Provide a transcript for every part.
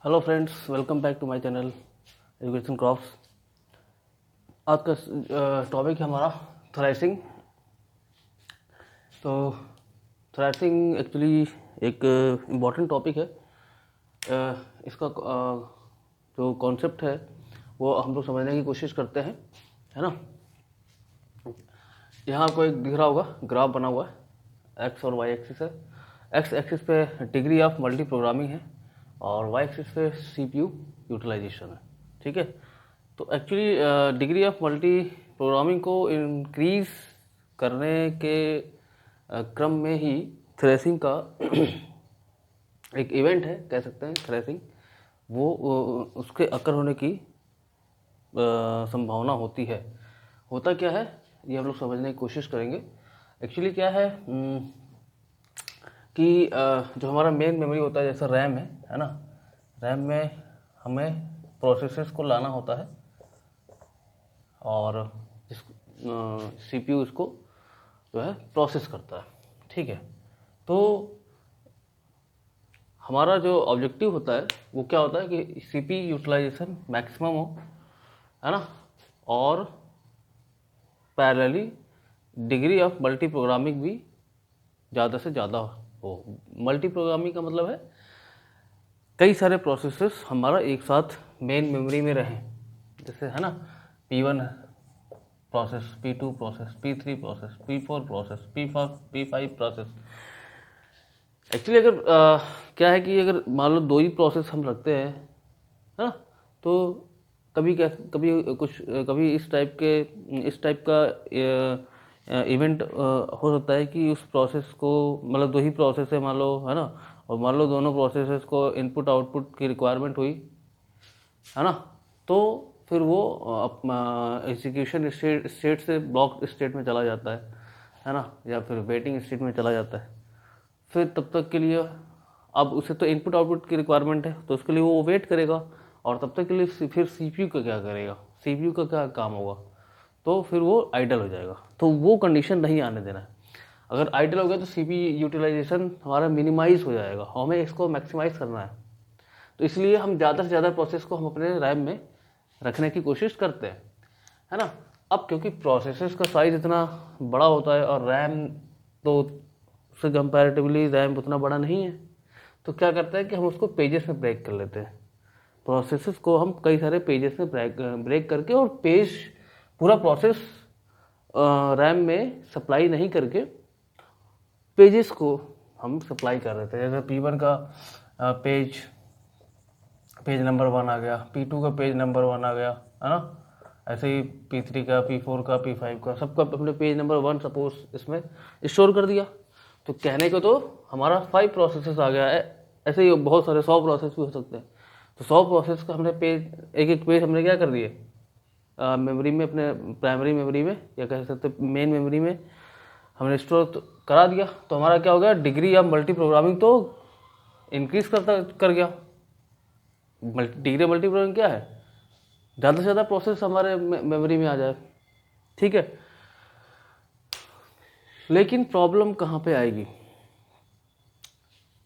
Hello friends, welcome back to my channel education crops. आज का topic है हमारा थ्रेसिंग। तो थ्रेसिंग एक्चुअली एक इम्पॉर्टेंट टॉपिक है। इसका जो कॉन्सेप्ट है वो हम लोग समझने की कोशिश करते हैं, है ना। यहाँ आपको एक दिख रहा होगा, ग्राफ बना हुआ है, एक्स और वाई एक्सिस है। एक्स एक्सिस पे डिग्री ऑफ मल्टी प्रोग्रामिंग है और वाई एक्सिस पे सीपीयू यूटिलाइजेशन है। ठीक है, तो actually degree of multi programming को इंक्रीज करने के क्रम में ही थ्रेसिंग का एक इवेंट है, कह सकते हैं थ्रेसिंग। वो उसके अकर होने की संभावना होती है। होता क्या है ये हम लोग समझने की कोशिश करेंगे। एक्चुअली क्या है कि जो हमारा मेन मेमोरी होता है, जैसा रैम है ना। रैम में हमें प्रोसेसेस को लाना होता है और सीपीयू इसको जो है प्रोसेस करता है। ठीक है, तो हमारा जो ऑब्जेक्टिव होता है वो क्या होता है कि सीपीयू यूटिलाइजेशन मैक्सिमम हो, है ना, और parallelly degree of multi programming भी ज़्यादा से ज़्यादा हो। मल्टी प्रोग्रामिंग का मतलब है कई सारे प्रोसेसेस हमारा एक साथ मेन मेमोरी में रहें, जैसे है ना P1 process, P2 process, P3 process, P4 process, P5 process. Actually अगर क्या है कि अगर मान लो दो ही प्रोसेस हम रखते हैं, है ना, तो कभी इस टाइप का इवेंट हो सकता है कि उस प्रोसेस को, मतलब दो ही प्रोसेस है मान लो, है ना, और मान लो दोनों प्रोसेसेस को इनपुट आउटपुट की रिक्वायरमेंट हुई, है ना, तो फिर वो एग्जीक्यूशन स्टेट से ब्लॉक स्टेट में चला जाता है ना, या फिर वेटिंग स्टेट में चला जाता है। फिर तब तक के लिए अब उसे तो इनपुट आउटपुट की रिक्वायरमेंट है, तो उसके लिए वो वेट करेगा, और तब तक के लिए फिर सीपीयू का क्या करेगा, सीपीयू का क्या काम होगा, तो फिर वो आइडल हो जाएगा। तो वो कंडीशन नहीं आने देना है। अगर आइडल हो गया तो सीपीयू यूटिलाइजेशन हमारा मिनिमाइज हो जाएगा, हमें इसको मैक्सिमाइज करना है। तो इसलिए हम ज़्यादा से ज़्यादा प्रोसेस को हम अपने रैम में रखने की कोशिश करते हैं, है ना। अब क्योंकि प्रोसेसर्स का साइज इतना बड़ा होता है और रैम तो उससे कंपैरेटिवली रैम उतना बड़ा नहीं है, तो क्या करता है कि हम उसको पेजेस में ब्रेक कर लेते हैं। प्रोसेसेस को हम कई सारे पेजेस में ब्रेक करके, और पूरा प्रोसेस रैम में सप्लाई नहीं करके पेजेस को हम सप्लाई कर रहे थे। जैसे P1 का पेज नंबर 1 आ गया, P2 का पेज नंबर 1 आ गया, है ना। ऐसे ही P3 का, P4 का, P5 का, सबका अपने पेज नंबर 1 सपोज इसमें स्टोर कर दिया। तो कहने को तो हमारा 5 प्रोसेसेस आ गया है। ऐसे ही बहुत सारे 100 प्रोसेस भी हो सकते हैं। तो 100 प्रोसेस का हमने एक एक पेज हमने क्या कर दिए, मेमोरी में, अपने प्राइमरी मेमोरी में, या कह सकते मेन मेमोरी में हमने स्टोर करा दिया। तो हमारा क्या हो गया, डिग्री ऑफ मल्टी प्रोग्रामिंग तो इंक्रीज कर गया। डिग्री मल्टी प्रोग्रामिंग क्या है, ज़्यादा से ज़्यादा प्रोसेस हमारे मेमोरी में आ जाए। ठीक है, लेकिन प्रॉब्लम कहाँ पे आएगी,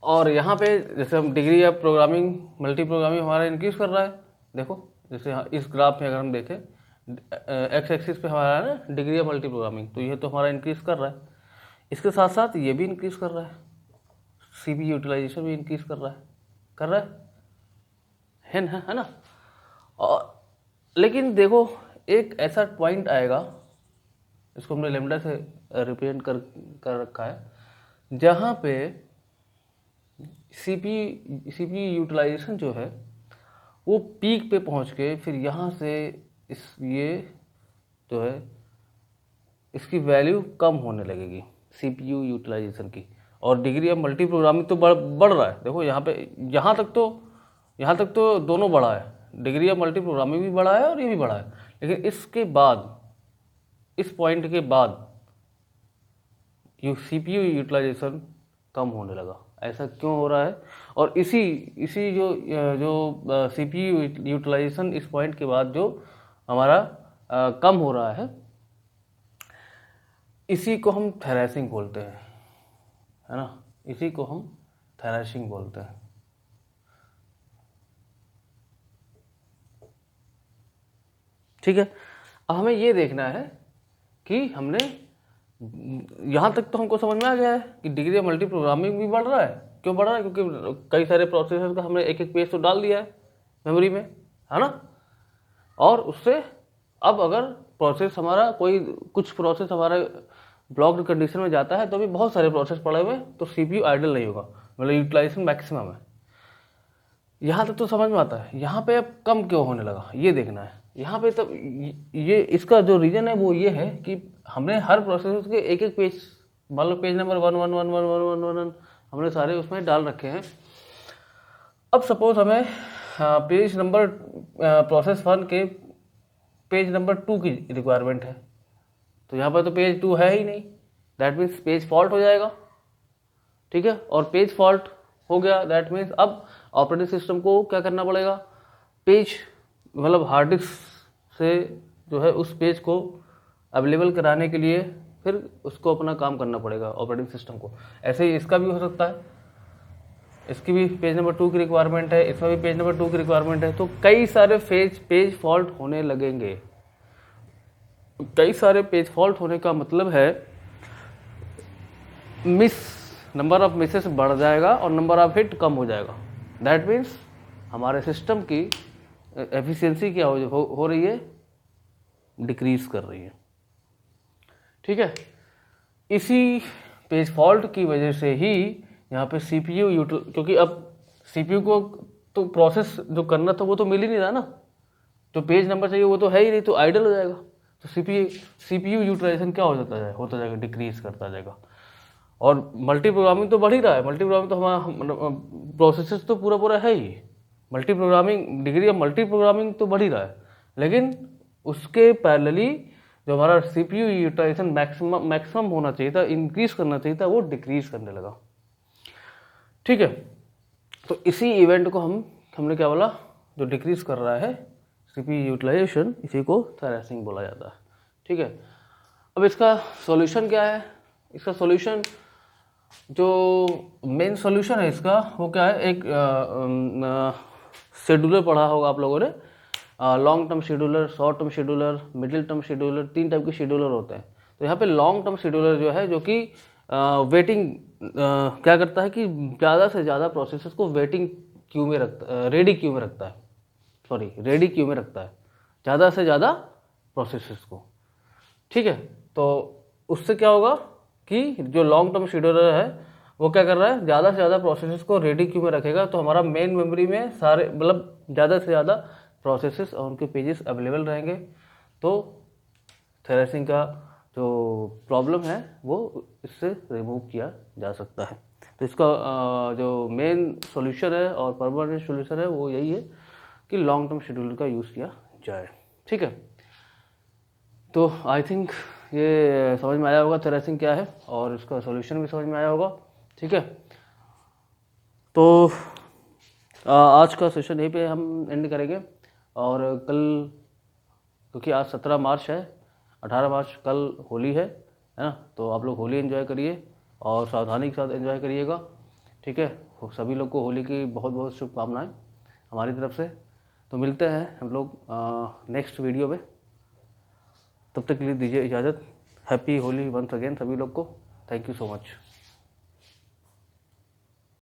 और यहाँ पे जैसे हम degree of programming multi programming हमारा इंक्रीज कर रहा है। देखो जैसे इस ग्राफ में अगर हम देखें, एक्स एक्सिस पे हमारा है ना डिग्री ऑफ मल्टी प्रोग्रामिंग, तो ये तो हमारा इंक्रीज कर रहा है। इसके साथ साथ ये भी इंक्रीज कर रहा है, सीपीयू यूटिलाइजेशन भी इंक्रीज कर रहा है ना। और लेकिन देखो एक ऐसा पॉइंट आएगा, इसको हमने लेमडा से रिप्रेजेंट कर रखा है, जहाँ पे सीपी यूटिलाइजेशन जो है वो पीक पे पहुँच के फिर यहाँ से ये जो है इसकी वैल्यू कम होने लगेगी सीपीयू यूटिलाइजेशन की, और डिग्री ऑफ मल्टी प्रोग्रामिंग तो बढ़ रहा है। देखो यहाँ पे यहाँ तक तो दोनों बढ़ा है, डिग्री ऑफ मल्टी प्रोग्रामिंग भी बढ़ा है और ये भी बढ़ा है। लेकिन इसके बाद, इस पॉइंट के बाद सीपीयू यूटिलाइजेशन कम होने लगा। ऐसा क्यों हो रहा है, और इसी इसी जो जो सीपीयू यूटिलाइजेशन इस पॉइंट के बाद जो हमारा कम हो रहा है, इसी को हम थ्रेसिंग बोलते हैं, है ना। इसी को हम थ्रेसिंग बोलते हैं। ठीक है, अब हमें ये देखना है कि हमने यहाँ तक तो हमको समझ में आ गया है कि डिग्री ऑफ मल्टी प्रोग्रामिंग भी बढ़ रहा है। क्यों बढ़ रहा है? क्योंकि कई सारे प्रोसेसर का हमने एक एक पेज तो डाल दिया है मेमोरी में, है ना। और उससे अब अगर प्रोसेस हमारा कोई कुछ प्रोसेस हमारा ब्लॉक्ड कंडीशन में जाता है तो भी बहुत सारे प्रोसेस पड़े हुए, तो सीपीयू आइडल नहीं होगा, मतलब यूटिलाइजेशन मैक्सिमम है। यहाँ तक तो समझ में आता है। यहाँ पे अब कम क्यों होने लगा ये देखना है। यहाँ पे तब ये इसका जो रीजन है वो ये है कि हमने हर प्रोसेस के एक एक पेज, मान लो पेज नंबर 1 हमने सारे उसमें डाल रखे हैं। अब सपोज हमें पेज नंबर प्रोसेस 1 के पेज नंबर 2 की रिक्वायरमेंट है, तो यहाँ पर तो पेज 2 है ही नहीं, दैट मीन्स पेज फॉल्ट हो जाएगा। ठीक है, और पेज फॉल्ट हो गया दैट मीन्स अब ऑपरेटिंग सिस्टम को क्या करना पड़ेगा, पेज मतलब हार्ड डिस्क से जो है उस पेज को अवेलेबल कराने के लिए फिर उसको अपना काम करना पड़ेगा ऑपरेटिंग सिस्टम को। ऐसे ही इसका भी हो सकता है, इसकी भी पेज नंबर 2 की रिक्वायरमेंट है, इसमें भी पेज नंबर 2 की रिक्वायरमेंट है। तो कई सारे पेज फॉल्ट होने लगेंगे। कई सारे पेज फॉल्ट होने का मतलब है नंबर ऑफ मिसेस बढ़ जाएगा और नंबर ऑफ हिट कम हो जाएगा। दैट मीन्स हमारे सिस्टम की एफिशिएंसी क्या हो रही है, डिक्रीज कर रही है। ठीक है, इसी पेज फॉल्ट की वजह से ही यहाँ पे सीपीयू क्योंकि अब सीपीयू को तो प्रोसेस जो करना था वो तो मिल ही नहीं रहा ना, जो पेज नंबर चाहिए वो तो है ही नहीं, तो आइडल हो जाएगा। तो सीपीयू यूटिलाइजेशन क्या होता जाएगा, डिक्रीज करता जाएगा। और मल्टी प्रोग्रामिंग तो बढ़ ही रहा है। मल्टी प्रोग्रामिंग तो हमारा प्रोसेसेस तो पूरा है ही। Multi programming, degree of multi programming तो बढ़ ही रहा है, लेकिन उसके पैरेलली जो हमारा सीपीयू यूटिलाइजेशन मैक्सिमम होना चाहिए था, इंक्रीज करना चाहिए था, वो डिक्रीज करने लगा। ठीक है, तो इसी इवेंट को हमने क्या बोला, जो डिक्रीज कर रहा है सीपीयू यूटिलाइजेशन, इसी को थ्रैशिंग बोला जाता है। ठीक है, अब इसका सॉल्यूशन क्या है? इसका सॉल्यूशन, जो मेन सॉल्यूशन है इसका वो क्या है, एक शेड्यूलर पढ़ा होगा आप लोगों ने, long term scheduler, short term scheduler, middle term scheduler, 3 type के शेड्यूलर होते हैं। तो यहाँ पे लॉन्ग टर्म शेड्यूलर जो है, जो कि वेटिंग क्या करता है कि ज़्यादा से ज़्यादा प्रोसेसेस को वेटिंग क्यू में रेडी क्यू में रखता है, रेडी क्यू में रखता है ज़्यादा से ज़्यादा प्रोसेसेस को। ठीक है, तो उससे क्या होगा कि जो लॉन्ग टर्म शेड्यूलर है वो क्या कर रहा है, ज़्यादा से ज़्यादा प्रोसेसेस को रेडी क्यू में रखेगा, तो हमारा मेन मेमोरी में सारे मतलब ज़्यादा से ज़्यादा प्रोसेसेस और उनके पेजेस अवेलेबल रहेंगे। तो थ्रैशिंग का जो प्रॉब्लम है वो इससे रिमूव किया जा सकता है। तो इसका जो मेन सॉल्यूशन है और परमानेंट सॉल्यूशन है वो यही है कि लॉन्ग टर्म शेड्यूलर का यूज़ किया जाए। ठीक है, तो आई थिंक ये समझ में आया होगा थ्रैशिंग क्या है और इसका सॉल्यूशन भी समझ में आया होगा। ठीक है, तो आज का सेशन यहीं पे हम एंड करेंगे, और कल, क्योंकि आज 17 मार्च है, 18 मार्च कल होली है ना, तो आप लोग होली एंजॉय करिए और सावधानी के साथ एंजॉय करिएगा। ठीक है, सभी लोग को होली की बहुत बहुत शुभकामनाएं हमारी तरफ से। तो मिलते हैं हम लोग नेक्स्ट वीडियो में, तब तक के लिए दीजिए इजाज़त। हैप्पी होली वंस अगेन सभी लोग को। Thank you so much.